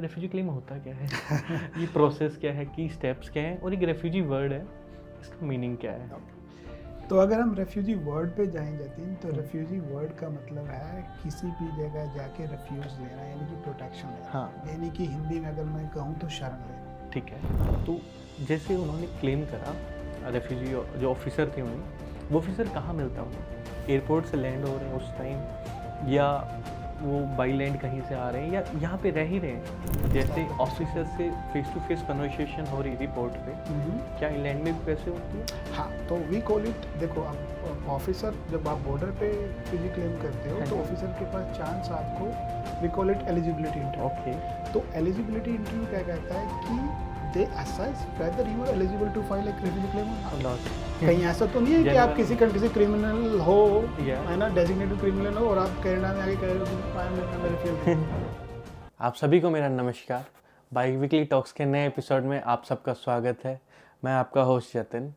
Refugee claim होता क्या है? ये प्रोसेस क्या है, की स्टेप्स क्या हैं और एक रेफ्यूजी वर्ड है, इसका मीनिंग क्या है? तो अगर हम रेफ्यूजी वर्ड पे जाएं जतिन, तो रेफ्यूजी वर्ड का मतलब है किसी भी जगह जाके रेफ्यूज लेना, यानी कि प्रोटेक्शन लेना। हाँ। यानी कि हिंदी में अगर मैं कहूँ तो शरण लेना। ठीक है, तो जैसे उन्होंने क्लेम करा, रेफ्यूजी जो ऑफिसर थे उन्हें, वो ऑफिसर कहाँ मिलता उन्हें? एयरपोर्ट से लैंड हो रहे हैं उस टाइम, या वो बाई लैंड कहीं से आ रहे हैं, या यहाँ पे रह ही रहे हैं? जैसे ऑफिसर से फेस टू फेस कन्वर्सेशन हो रही थी पोर्ट पे, क्या इंग्लैंड में भी वैसे होती है? हाँ, तो वी कॉल इट, देखो अब ऑफिसर जब आप बॉर्डर पे रेफ्यूजी क्लेम करते हो तो ऑफिसर के पास चांस आपको, we call it eligibility interview. Okay. तो एलिजिबिलिटी इंटरव्यू क्या कहता है कि they assess whether you are eligible to file एक रेफ्यूजी क्लेम और नॉट। कहीं ऐसा तो नहीं है कि आप किसी कंट्री से क्रिमिनल हो, है ना, डेजिग्नेटेड क्रिमिनल हो, और आप कनाडा में आके कह रहे हो कि आई एम रेफ्यूजी। आप सभी को मेरा नमस्कार। बाई वीकली टॉक्स के नए एपिसोड में आप सबका स्वागत है। मैं आपका होस्ट जतिन।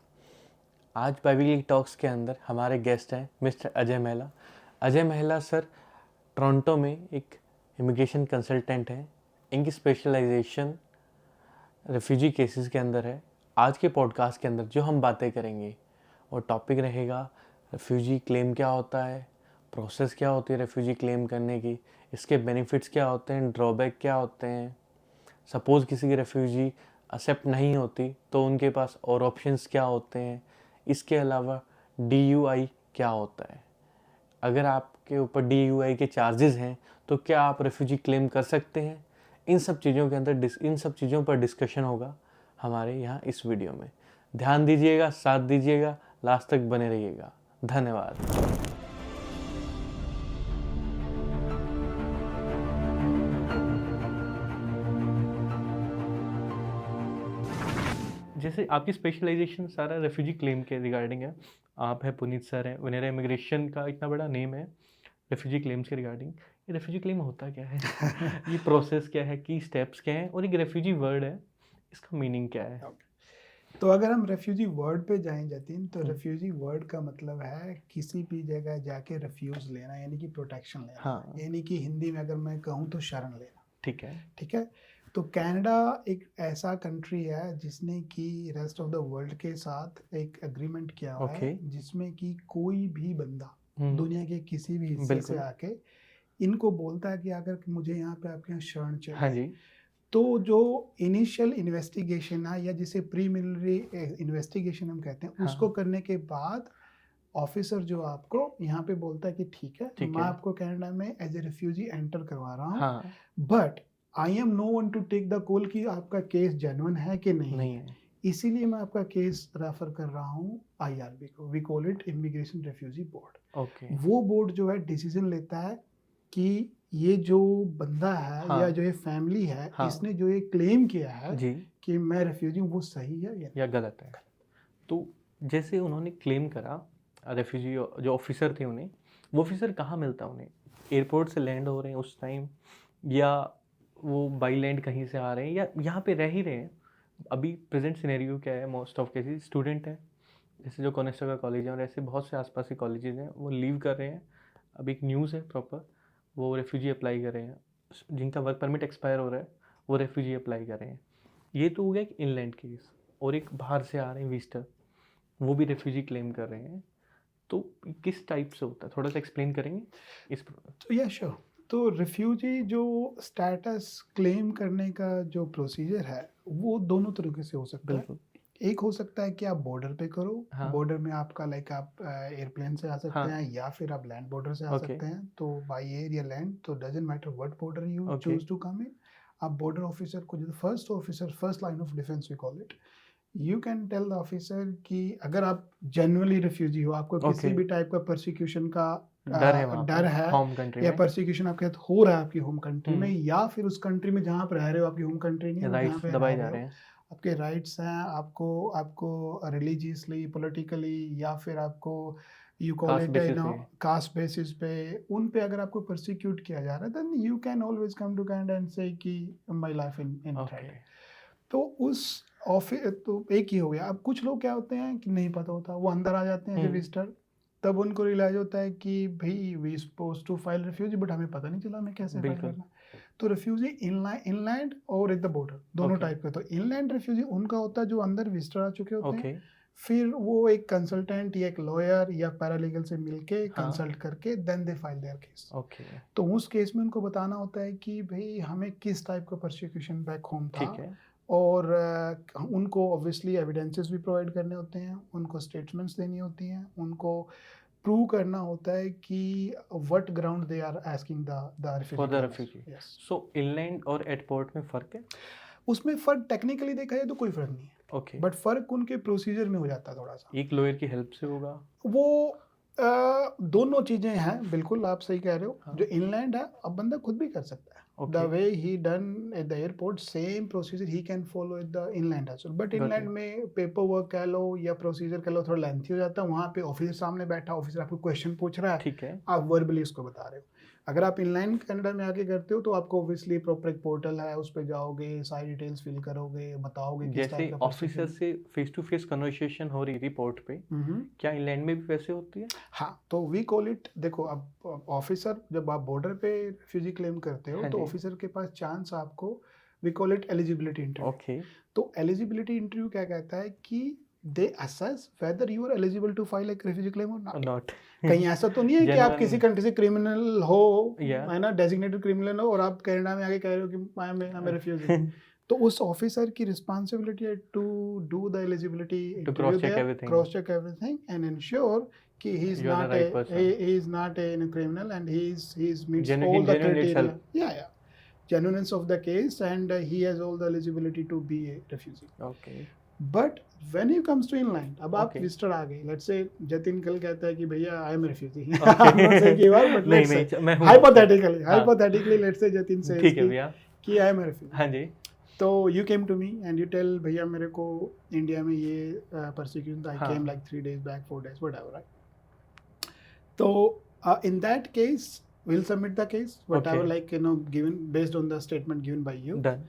आज बाई वीकली टॉक्स के अंदर हमारे गेस्ट हैं मिस्टर अजय महिला। अजय महिला सर टोरंटो में एक इमिग्रेशन कंसल्टेंट हैं। इनकी स्पेशलाइजेशन रेफ्यूजी केसेस के अंदर है। आज के पॉडकास्ट के अंदर जो हम बातें करेंगे वो टॉपिक रहेगा रेफ्यूजी क्लेम क्या होता है, प्रोसेस क्या होती है रेफ्यूजी क्लेम करने की, इसके बेनिफिट्स क्या होते हैं, ड्रॉबैक क्या होते हैं, सपोज़ किसी की रेफ्यूजी एक्सेप्ट नहीं होती तो उनके पास और ऑप्शंस क्या होते हैं, इसके अलावा DUI क्या होता है, अगर आपके ऊपर DUI के चार्जेस हैं तो क्या आप रेफ्यूजी क्लेम कर सकते हैं। इन सब चीज़ों के अंदर इन सब चीज़ों पर डिस्कशन होगा हमारे यहाँ इस वीडियो में। ध्यान दीजिएगा, साथ दीजिएगा, लास्ट तक बने रहिएगा। धन्यवाद। जैसे आपकी स्पेशलाइजेशन सारा रेफ्यूजी क्लेम के रिगार्डिंग है। आप हैं पुनीत सर हैं, वनेरा इमिग्रेशन का इतना बड़ा नेम है रेफ्यूजी क्लेम्स के रिगार्डिंग। ये रेफ्यूजी क्लेम होता क्या है? ये प्रोसेस क्या है, की स्टेप्स क्या हैं और एक रेफ्यूजी वर्ड है, इसका मीनिंग क्या है? तो अगर हम रेफ्यूजी वर्ड पे जाएं जतिन, तो रेफ्यूजी वर्ड का मतलब है किसी भी जगह जाके रेफ्यूज लेना, यानी कि प्रोटेक्शन लेना। हाँ। यानी कि हिंदी में अगर मैं कहूँ तो शरण लेना। ठीक है। ठीक है। तो कनाडा एक ऐसा कंट्री है जिसने कि रेस्ट ऑफ द वर्ल्ड के साथ एक एग्रीमेंट किया हुआ है, जिसमें कि कोई भी बंदा दुनिया के किसी भी हिस्से से आके इनको बोलता है कि अगर मुझे यहाँ पे आपके यहाँ शरण चाहिए, हाँ जी, तो जो इनिशियल इन्वेस्टिगेशन है, या जिसे प्रीलिमिनरी इन्वेस्टिगेशन हम कहते हैं, उसको करने के बाद ऑफिसर जो आपको यहाँ पे बोलता है कि ठीक है, मैं आपको कनाडा में एज ए रिफ्यूजी एंटर करवा रहा हूँ, but I am no one to take the call कि आपका केस जेन्युइन है कि नहीं है। इसीलिए मैं आपका केस रेफर कर रहा हूँ IRB को, we call it immigration refugee board. वो बोर्ड जो है डिसीजन लेता है कि ये जो बंदा है या जो ये फैमिली है, इसने जो ये क्लेम किया है कि मैं रेफ्यूजी हूँ, वो सही है या गलत है। तो जैसे उन्होंने क्लेम करा, रेफ्यूजी जो ऑफिसर थे उन्हें, वो ऑफिसर कहाँ मिलता उन्हें? एयरपोर्ट से लैंड हो रहे हैं उस टाइम, या वो बाई लैंड कहीं से आ रहे हैं, या यहाँ पे रह ही रहे हैं? अभी प्रेजेंट सिनेरियो क्या है? मोस्ट ऑफ केसेस स्टूडेंट हैं, जैसे जो कोनेस्टोगा कॉलेज है और ऐसे बहुत से आसपास के कॉलेजेस हैं, वो लीव कर रहे हैं। अभी एक न्यूज़ है प्रॉपर, वो रेफ्यूजी अप्लाई कर रहे हैं, जिनका वर्क परमिट एक्सपायर हो रहा है वो रेफ्यूजी अप्लाई कर रहे हैं। ये तो हो गया एक इनलैंड केस, और एक बाहर से आ रहे हैं विजिटर, वो भी रेफ्यूजी क्लेम कर रहे हैं। तो किस टाइप से होता है, थोड़ा सा एक्सप्लेन करेंगे इस? तो या श्योर। तो रिफ्यूजी जो स्टेटस क्लेम करने का जो प्रोसीजर है, वो दोनों तरीके से हो सकता है। एक हो सकता है कि आप बॉर्डर पे करो, बॉर्डर में आपका लाइक आप एयरप्लेन से आ सकते हैं, या फिर आप लैंड बॉर्डर से आ सकते हैं। तो बाय एयर या लैंड, तो doesn't matter what border you choose to come in, आप बॉर्डर ऑफिसर को, जो first officer, first line of defence we call it, you can tell the officer कि अगर आप जेन्युइनली रिफ्यूजी हो, आपको किसी भी टाइप का परसिक्यूशन का डर है या परसिक्यूशन आपके साथ हो रहा है आपकी होम कंट्री में, या फिर उस कंट्री में जहाँ आप रह रहे हो आपकी होम कंट्री नहीं है, जहाँ पे दबाए जा रहे हैं, आपके राइट्स हैं, आपको रिलीजियसली, पॉलिटिकली, या फिर आपको you call it caste basis पे, उन पे अगर आपको परसिक्यूट किया जा रहा है, then you can always come to Canada and say कि माय लाइफ इन थ्रेट। तो उस ऑफिस, तो एक ही हो गया। अब कुछ लोग क्या होते हैं कि नहीं पता होता, वो अंदर आ जाते हैं एज ए विजिटर, तब उनको रियलाइज होता है कि भाई we suppose to file refugee, but हमें पता नहीं चला हमें कैसे फाइल करना। तो रिफ्यूजी इनलैंड और एट द बॉर्डर दोनों Okay. टाइप के। तो इनलैंड रिफ्यूजी उनका होता है जो अंदर विजिटर आ चुके होते हैं, ओके फिर वो एक कंसल्टेंट या एक लॉयर या पैरालीगल से मिलके हाँ। कंसल्ट करके then they file their case. Okay तो उस केस में उनको बताना होता है कि भाई हमें किस टाइप का प्रोसिक्यूशन बैक होम था, ठीक है और उनको ऑब्वियसली एविडेंसेस भी प्रोवाइड करने होते हैं, उनको स्टेटमेंट्स देनी होती हैं, उनको प्रूव करना होता है कि what ground they are asking the for the refugee. Yes. So inland और एट पोर्ट में फ़र्क है? उसमें फ़र्क टेक्निकली देखा जाए तो कोई फ़र्क नहीं है, ओके बट फ़र्क उनके प्रोसीजर में हो जाता है थोड़ा सा। एक लॉयर की हेल्प से होगा? वो दोनों चीज़ें हैं, बिल्कुल आप सही कह रहे हो। हाँ। जो इनलैंड है अब बंदा खुद भी कर सकता है, the okay way he done at the airport same procedure he can follow at the inland as well. But Got inland it. में पेपर वर्क कह लो या प्रोसीजर कह लो थोड़ा लेंथी हो जाता है। वहाँ पे ऑफिसर सामने बैठा, ऑफिसर आपको क्वेश्चन पूछ रहा है, ठीक है आप वर्बली उसको बता रहे हो। अगर आप इनलैंड कनाडा में आके करते हो तो आपको ऑब्वियसली प्रॉपर एक पोर्टल है, उस पर जाओगे, सारी डिटेल्स फिल करोगे, बताओगे किस जैसे टाइप का ऑफिसर से फेस टू फेस कन्वर्सेशन हो रही थी पोर्ट पे, क्या इंग्लैंड में भी वैसे होती है? हाँ, तो वी कॉल इट, देखो अब ऑफिसर जब आप बॉर्डर पे रिफ्यूजी क्लेम करते हो हाँ तो जी। ऑफिसर के पास चांस आपको, we call it eligibility interview. Okay तो एलिजिबिलिटी इंटरव्यू क्या कहता है कि they assess whether you are eligible to file एक रिफ्यूजी क्लेम और नॉट। नॉट कहीं ऐसा तो नहीं है कि आप Genuine- किसी कंट्री से क्रिमिनल हो, Yeah. है ना, डेजिग्नेटेड क्रिमिनल हो, और आप कनाडा में आके कह रहे हो कि आई एम रिफ्यूजी। तो उस ऑफिसर की रिस्पांसिबिलिटी है to do the eligibility To cross-check everything. Cross check everything and ensure कि he is You are the not right a person. he is not a criminal and he meets Genuine- all the genuine criteria. itself. Yeah, genuineness of the case, and he has all the eligibility to be a refugee. Okay But when you comes to inland, अब आप Okay. Visitor आ गए, let's say Jatin कल कहता है कि भैया I am refugee. Okay. Not से कि बार, बट नहीं लेट्स नहीं से मैं हूँ हाइपोथेटिकली लेट्स से जतिन से ठीक है भैया कि आई एम रिफ्यूजी। हाँ जी तो you came to me and you tell भैया मेरे को इंडिया में ये परसिक्यूशन, आई हाँ। केम लाइक 3 days बैक, 4 days, व्हाटएवर, राइट? तो in that case we'll submit the case whatever, Okay. like given based on the statement given by you, done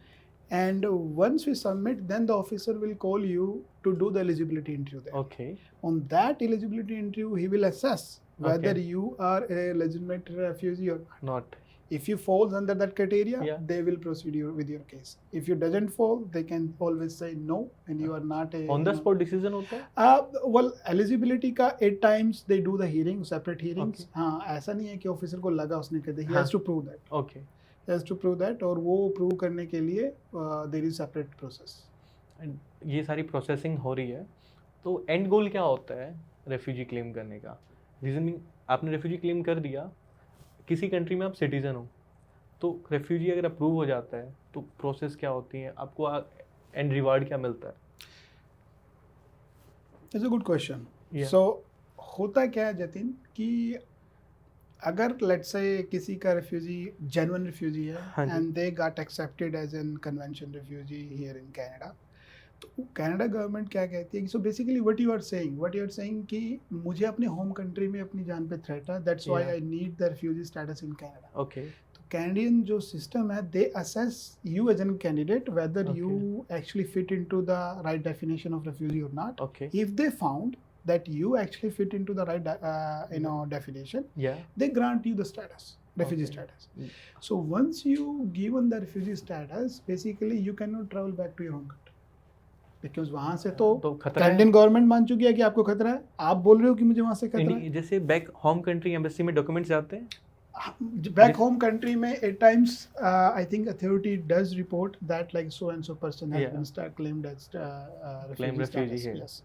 and once we submit then the officer will call you to do the eligibility interview there. Okay On that eligibility interview he will assess whether Okay. you are a legitimate refugee or not. Not If you falls under that criteria, Yeah. they will proceed with your case. If you doesn't fall, they can always say no, and you are not a. On the spot decision होता है? Well, eligibility का 8 times they do the hearing, separate hearings. Okay. हाँ, ऐसा नहीं है कि officer को लगा उसने कर दिया. He हाँ. has to prove that. Okay He has to prove that, और वो prove करने के लिए there is separate process. ये सारी प्रोसेसिंग हो रही है तो एंड गोल क्या होता है रेफ्यूजी क्लेम करने का? रीजनिंग आपने रेफ्यूजी क्लेम कर दिया, किसी कंट्री में आप सिटीजन हो, तो रेफ्यूजी अगर अप्रूव हो जाता है तो प्रोसेस क्या होती है, आपको एंड रिवार्ड क्या मिलता है? It's a good question. Yeah. So होता क्या है जतिन कि अगर लेट्स से किसी का रिफ्यूजी जेन्युइन रिफ्यूजी है हाँ जी। And they got accepted as an convention refugee here in Canada, तो कनाडा गवर्नमेंट क्या कहती है कि so basically what you are saying कि मुझे अपने होम कंट्री में अपनी जान पे थ्रेट है, that's why Yeah. I need the refugee status in Canada. Okay तो कैनेडियन जो सिस्टम है, they assess you as an candidate whether Okay. You actually fit into the right definition of refugee और not. Okay If they found that you actually fit into the right definition, या they grant you the status, refugee Okay. status. Mm. So once you given the refugee status, basically you cannot travel back to your home country, because वहाँ से तो खतरा है? Canadian government मान चुकी है कि आपको खतरा है, आप बोल रहे हो कि मुझे वहाँ से खतरा है। नहीं, जैसे बैक होम कंट्री एम्बेसी में डॉक्यूमेंट्स जाते हैं, बैक होम कंट्री में at times I think authority does report that like so and so person has Yeah. been claimed as Claimed refugee refugee status. here. Yes.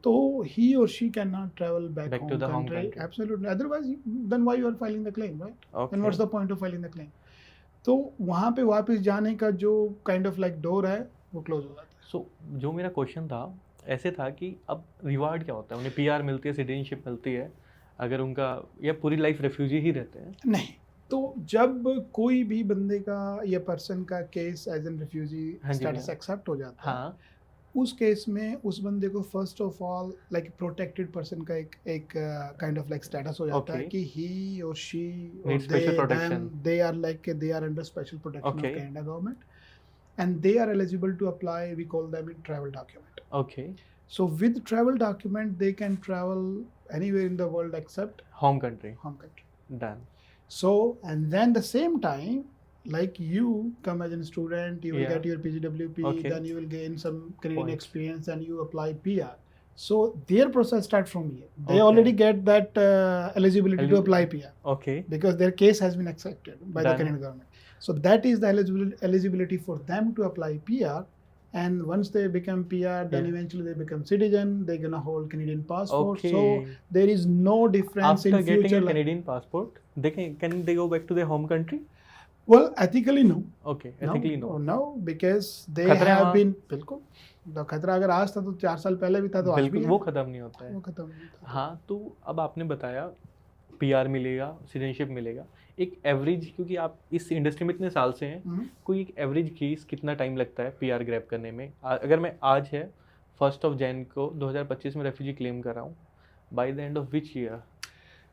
So he or she cannot travel back Back home to the home country. country. Absolutely. Otherwise, then why you are filing the claim, right? Okay Then what's the point of filing the claim? तो वहाँ पे वापस जाने का जो kind of like door है वो close हो जाता है। सो जो मेरा क्वेश्चन था ऐसे था कि अब रिवार्ड क्या होता है, उन्हें पीआर मिलती है, सिटीजनशिप मिलती है, अगर उनका या पूरी लाइफ रेफ्यूजी ही रहते हैं? नहीं, तो जब कोई भी बंदे का या पर्सन का केस एज एन रिफ्यूजी हाँ जी, स्टेटस हाँ। एक्सेप्ट हो जाता है, हाँ उस केस में उस बंदे को first of all like protected person का एक काइंड ऑफ लाइक स्टेटस हो जाता है Okay. कि ही और she Need special protection. They are like they are under special protection of Okay. Canada government and they are eligible to apply, we call them in travel document. Okay so with travel document they can travel anywhere in the world except home country home country. Done So, and then the same time, like you come as a student, you will Yeah. get your PGWP, Okay. then you will gain some Canadian Points. experience, and you apply PR. So their process start from here. They Okay. already get that eligibility to apply PR Okay. because their case has been accepted by the Done. Canadian government. So that is the eligibility for them to apply PR. And once they become PR, then Yeah. eventually they become citizen. They're gonna hold Canadian passport. Okay. So there is no difference After in getting future. a Canadian passport, they can they go back to their home country? Well, ethically no. Okay, ethically no. No, because they खतरा है have वहाँ? been बिल्कुल तो खतरा अगर आज था तो 4 साल पहले भी था तो आज भी बिल्कुल है। वो खत्म नहीं होता है। वो खत्म नहीं था। हाँ, तो अब आपने बताया पीआर मिलेगा, सिटीजनशिप मिलेगा। एक एवरेज, क्योंकि आप इस इंडस्ट्री में इतने साल से हैं, कोई एक एवरेज केस कितना टाइम लगता है पीआर ग्रैब करने में? अगर मैं आज है 1 जनवरी को 2025 में रेफ्यूजी क्लेम कर रहा हूँ, by the end of which year?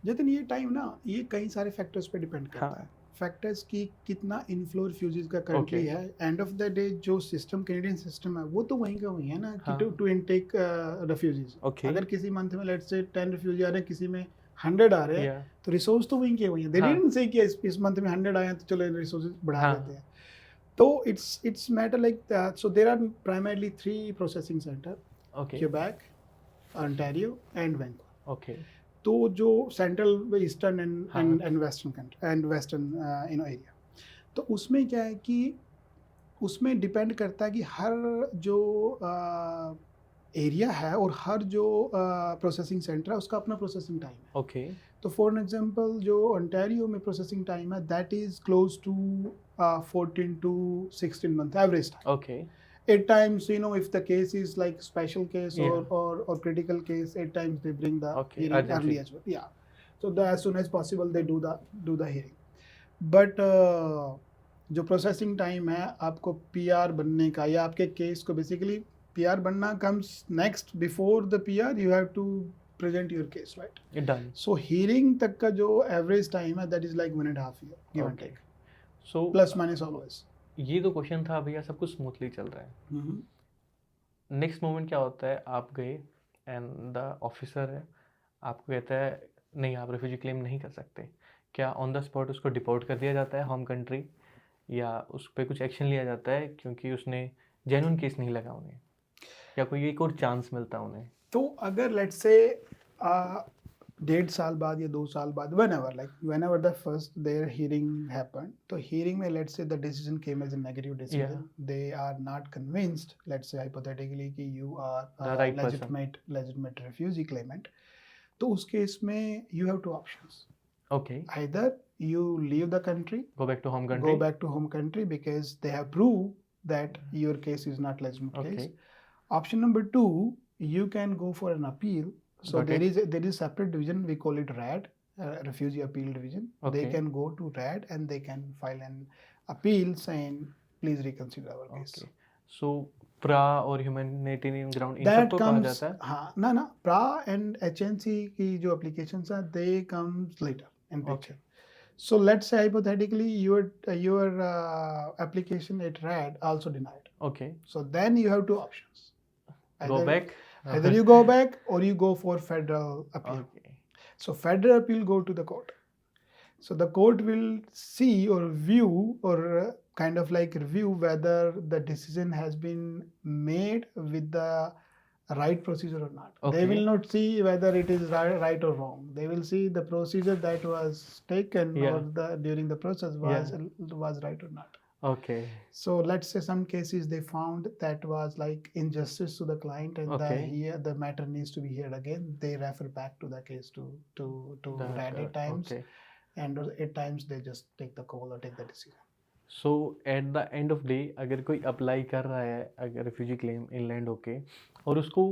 Jatin ये टाइम ना ये कई सारे फैक्टर्स पे डिपेंड करता हाँ। है। फैक्टर्स की कितना इनफ्लो रिफ्यूजीज का करंटली Okay. है। एंड ऑफ द डे जो सिस्टम कैनेडियन सिस्टम है वो तो वहीं का वहीं है ना कि हाँ। To intake refugees. Okay. अगर किसी मंथ में लेट्स से 10 रिफ्यूजी आ रहे हैं, किसी में 100 आ रहे हैं, Yeah. तो रिसोर्स तो वहीं के वहीं है। दे हाँ। डिडंट से कि इस मंथ में 100 आए हैं तो चलो रिसोर्सेज बढ़ा हाँ। देते हैं। तो it's matter like that. So there are primarily 3 processing centre, Okay. Quebec, Ontario and Vancouver. Okay. तो जो सेंट्रल ईस्टर्न हाँ। And western country and western area, तो उसमें क्या है कि उसमें डिपेंड करता है कि हर जो एरिया है और हर जो प्रोसेसिंग सेंटर है उसका अपना प्रोसेसिंग टाइम है। Okay. तो फॉर एग्जांपल जो ओंटारियो में प्रोसेसिंग टाइम है that is close to 14 to 16 month average time. Okay. At times, if the case is like special case Yeah. or critical case, at times they bring the Okay, hearing urgently. early as well. Yeah. So as soon as possible they do the hearing. But जो processing time है आपको PR बनने का या आपके case को basically PR बनना comes next before the PR you have to present your case, right? Done. So hearing तक का जो एवरेज टाइम है that is like 1.5 year give and Okay. take, So plus minus always. ये तो question था भैया, सब कुछ स्मूथली चल रहा है। नेक्स्ट मोमेंट क्या होता है? आप गए एंड द ऑफिसर है, आपको कहता है नहीं आप रेफ्यूजी क्लेम नहीं कर सकते। क्या ऑन द स्पॉट उसको डिपोर्ट कर दिया जाता है होम कंट्री, या उस पर कुछ एक्शन लिया जाता है क्योंकि उसने जेन्युइन केस नहीं लगा उन्हें, या कोई एक और चांस मिलता उन्हें? तो अगर लेट्स से 1.5 साल बाद या 2 साल बाद whenever the first their hearing happened, तो hearing में let's say the decision came as a negative decision. Yeah. They are not convinced, let's say hypothetically कि you are The a right person. legitimate refugee claimant. तो उस case में you have 2 options. Okay. Either you leave the country, Go back to home country. go back to home country because they have proved that your case is not legitimate Okay. case. Option number 2, you can go for an appeal. So Got there is separate division, we call it RAD, Refugee Appeal Division. They Okay. can go to RAD and they can file an appeal saying please reconsider our case. Okay. So प्रा और humanitarian ground in That सबको कहा comes, जाता है? हाँ ना PRA and HNC की जो applications are, they comes later in picture. So let's say hypothetically your application at RAD also denied. Okay. So then you have 2 options. Go back. Either you go back or you go for federal appeal. Okay. So federal appeal go to the court. So the court will see or view or kind of like review whether the decision has been made with the right procedure or not. They Okay. will not see whether it is right or wrong. They will see the procedure that was taken Yeah. or during the process was right or not. Okay. So let's say some cases they found that was like injustice to the client and Okay. the matter needs to be heard again. They refer back to the case to RAD at times, Okay. and at times they just take the call or take the decision. So at the end of day अगर कोई apply कर रहा है अगर refugee claim inland होके और उसको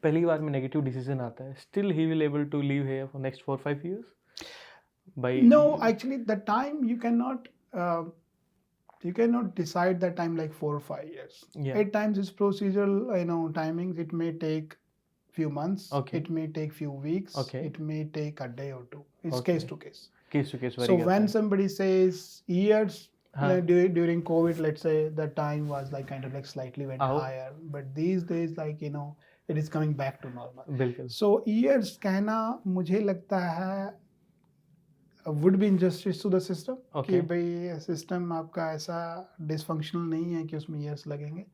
पहली बार में नेगेटिव डिसीजन आता है, still he will able to live here for next 4-5 years by No, actually the time you cannot decide that time like 4 or 5 years. Yeah. At times it's procedural, timings. It may take few months. Okay. It may take few weeks. Okay. It may take a day or 2. It's Okay. case to case. Case to case So when somebody says years हाँ. during COVID, let's say the time was like kind of like slightly went Oh. higher, but these days like it is coming back to normal. बिल्कुल So years कहना मुझे लगता है would be injustice to the system कि Okay. भाई system आपका ऐसा dysfunctional नहीं है कि उसमें ईयर्स लगेंगे,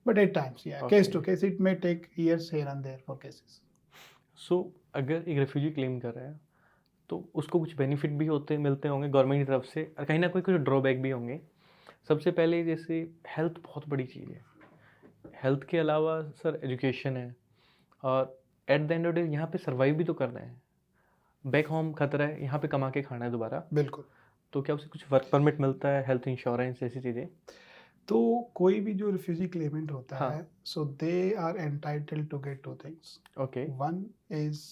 बट एट टाइम्स या case to Okay. Case it may take years here and there for cases. So अगर एक रेफ्यूजी क्लेम कर रहा है तो उसको कुछ बेनिफिट भी होते मिलते होंगे गवर्नमेंट की तरफ से, और कहीं ना कोई कुछ ड्रॉबैक भी होंगे। सबसे पहले जैसे हेल्थ बहुत बड़ी चीज़ है। हेल्थ के अलावा सर एजुकेशन है, और at the end of day यहाँ पे सर्वाइव भी तो करना है। बैक होम खतरा है, यहाँ पे कमा के खाना है दोबारा। बिल्कुल। तो क्या उसे कुछ वर्क परमिट मिलता है, हेल्थ इंश्योरेंस ऐसी चीज़ें? तो कोई भी जो रिफ्यूजी क्लेमेंट होता हाँ। है, so they are entitled to get two things. Okay. One is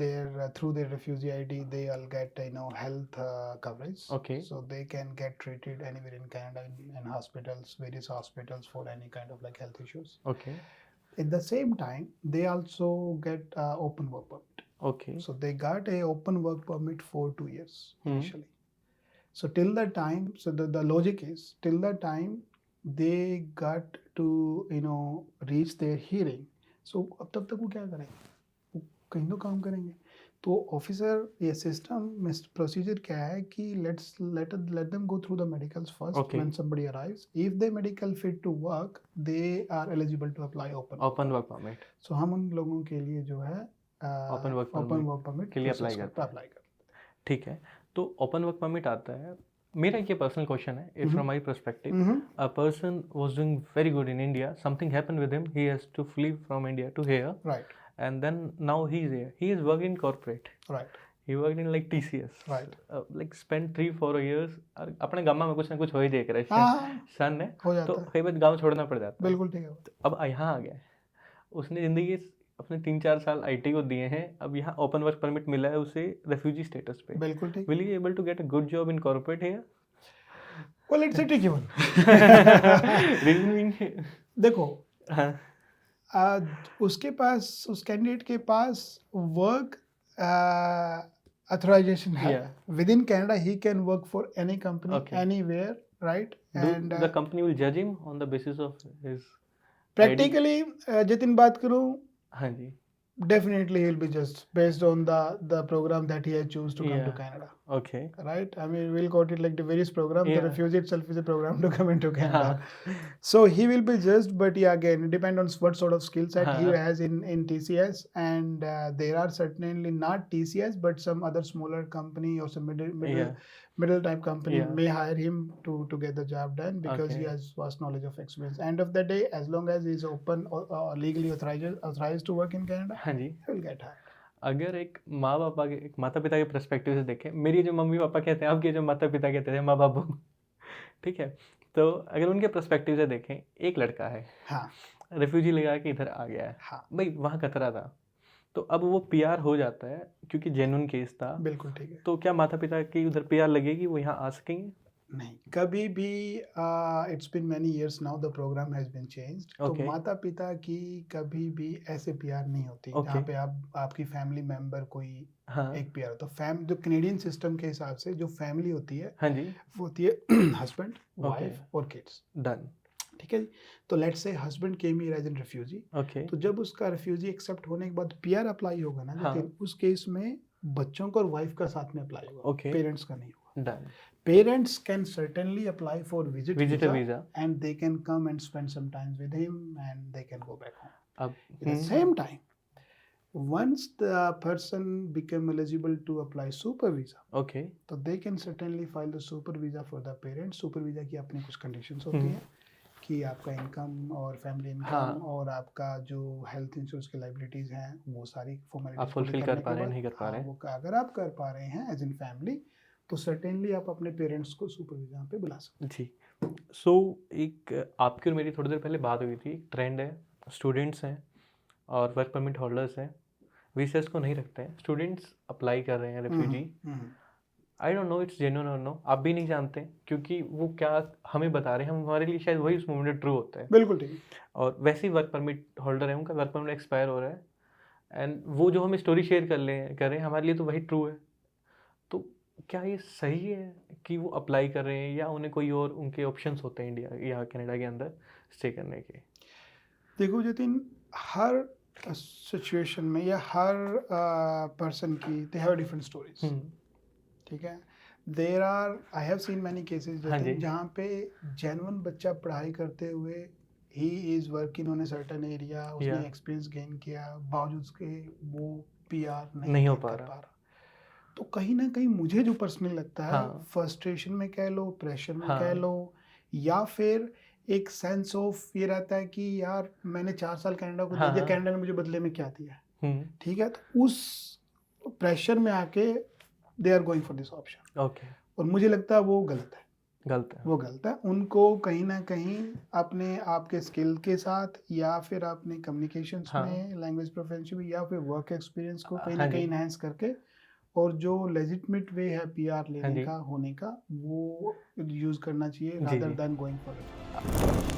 their through their refugee ID, they'll get health coverage. Okay. So they can get treated anywhere in Canada in hospitals, various hospitals for any kind of like health issues. Okay. At the same time, they also get open work permit. Okay. So they got a open work permit for 2 years Hmm. initially. So till that time, so the logic is till that time they got to reach their hearing. So अब तब तक वो क्या करेंगे? वो कहीं तो काम करेंगे। तो ऑफिसर ये सिस्टम में प्रोसीजर क्या है कि let them go through the medicals first. Okay. When somebody arrives, if they medical fit to work, they are eligible to apply open work permit So हम उन लोगों के लिए जो है Open work open permit work permit के लिए apply करते हैं। ठीक है। तो ओपन वर्क परमिट आता है। मेरा ये पर्सनल क्वेश्चन है, from my perspective, a person was doing very good in India, something happened with him, he has to flee from India to here, right and then now he is here, he is working in corporate, right he worked in like TCS, Right. like spent 3-4 years, और अपने गाँव में कुछ ना कुछ हो ही देख रहा है, हाँ सन है, हो तो जाता है, कई बार गाँव छोड़ना पड़ जाता है। बिल्कुल ठीक है। तो अब यहाँ आ गया है, उसने ज़िंदगी अपने 3-4 साल IT को दिए हैं, अब यहाँ ओपन वर्क परमिट मिला है उसे रेफ्यूजी स्टेटस पे। बिल्कुल ठीक। Will he able to get a good job in corporate here? Well, it's a tricky one. Reasoning. देखो हाँ। उसके पास उस कैंडिडेट के पास वर्क अथोराइजेशन है। Yeah. Within Canada he can work for any company Okay. Anywhere, right? And The company will judge him on the basis of his practically Jitin बात करूं, हाँ जी। definitely he'll be just based on the program that he has choose to come to Yeah. Canada. Okay. Right? I mean, we'll quote it like the various program. The Yeah. refugee itself is a program to come into Canada. हाँ। So he will be judged, but yeah, again, it depends on what sort of skill set he हाँ। has in TCS, and there are certainly not TCS, but some other smaller company or some middle type company Yeah. may hire him to get the job done because he Okay. has vast knowledge of experience. End of the day, as long as he is open or legally authorized to work in Canada, हाँ जी। he will get hired. अगर एक माँ बापा के, एक माता पिता के पर्सपेक्टिव से देखें, मेरी जो मम्मी पापा कहते हैं, आपके जो माता पिता कहते थे माँ बाबू, ठीक है, तो अगर उनके पर्सपेक्टिव से देखें, एक लड़का है, हाँ रेफ्यूजी लगा के इधर आ गया है, हाँ भाई वहाँ खतरा था, तो अब वो PR हो जाता है क्योंकि जेन्युइन केस था, बिल्कुल ठीक है। तो क्या माता पिता की उधर PR लगेगी, वो यहाँ आ सकेंगे? नहीं, कभी भी it's been many years now the programme has been changed. तो Okay. माता पिता की कभी भी ऐसे PR नहीं होती Okay. जहाँ पे आपकी फैमिली मेंबर कोई हाँ। एक PR हो। तो जो कैनेडियन सिस्टम के हिसाब से जो फैमिली होती है हाँ जी। वो होती है हस्बैंड, वाइफ और किड्स। डन। ठीक है जी। तो let's say husband came here as an refugee, okay. तो जब उसका रिफ्यूजी एक्सेप्ट होने के बाद PR अप्लाई होगा ना, हाँ। लेकिन उस केस में बच्चों का और वाइफ का साथ में अप्लाई होगा, Okay. पेरेंट्स का नहीं होगा। Done. Parents can certainly apply for Visitor visa. and they can come and spend some time with him and they can go back home. अब At the same time, once the person become eligible to apply super visa, okay. तो they can certainly file the super visa for the parents. Super visa की अपनी कुछ conditions होती हैं कि आपका income और फैमिली इनकम हाँ। और आपका जो हेल्थ इंश्योरेंस की लाइबिलिटीज हैं वो सारी आप फॉर्मेलिटीज फुलफिल कर पा रहे हैं, नहीं कर पा रहे हैं? वो अगर आप कर पा रहे हैं एज इन फैमिली, तो सर्टेनली आप अपने पेरेंट्स को सुपर वीजा पे बुला सकते जी। सो एक आपकी और मेरी थोड़ी देर पहले बात हुई थी, ट्रेंड है, स्टूडेंट्स हैं और वर्क परमिट होल्डर्स हैं, वीसेस को नहीं रखते हैं, स्टूडेंट्स अप्लाई कर रहे हैं refugee. I don't know it's genuine और नो, आप भी नहीं जानते क्योंकि वो क्या हमें बता रहे हैं, हम हमारे लिए शायद वही उस मोमेंट में ट्रू होता है। बिल्कुल ठीक है। और वैसे ही वर्क परमिट होल्डर है, उनका वर्क परमिट एक्सपायर हो रहा है, एंड वो जो हमें स्टोरी शेयर कर रहे हैं हमारे लिए तो वही ट्रू है। तो क्या ये सही है कि वो अप्लाई कर रहे हैं या उन्हें कोई और उनके ऑप्शंस होते हैं इंडिया या कनाडा के अंदर स्टे करने के? देखो जतिन, हर सिचुएशन में या हर पर्सन की दे हैव डिफरेंट स्टोरीज, ठीक है। There are I have seen many cases हाँ जी। जहाँ पे जेन्युइन बच्चा पढ़ाई करते हुए he is working on a certain area, उसने Yeah. एक्सपीरियंस गेन किया, बावजूद उसके वो पीआर नहीं हो गेन पा कर रहा। पा रहा। तो कहीं ना कहीं मुझे जो पर्सनली लगता है, हाँ। फ्रस्ट्रेशन में कह लो, प्रेशर में हाँ। कह लो, या फिर एक सेंस ऑफ ये रहता है कि यार मैंने 4 साल कनाडा को दे दिया, हाँ। कनाडा ने मुझे बदले में क्या दिया, हम्म। ठीक है, तो उस प्रेशर में आके they are going for this option. Okay. और मुझे लगता है वो गलत है, गलत है। वो गलत है। उनको कहीं ना कहीं अपने आप के स्किल के साथ, या फिर अपने कम्युनिकेशंस हाँ। में, लैंग्वेज प्रोफिशिएंसी, या फिर वर्क एक्सपीरियंस को कहीं हाँ ना कहीं जी। इनहेंस करके, और जो लेजिटमेट वे है पीआर हाँ लेने जी। का, होने का, वो यूज करना चाहिए जी, रादर जी। Then going for it.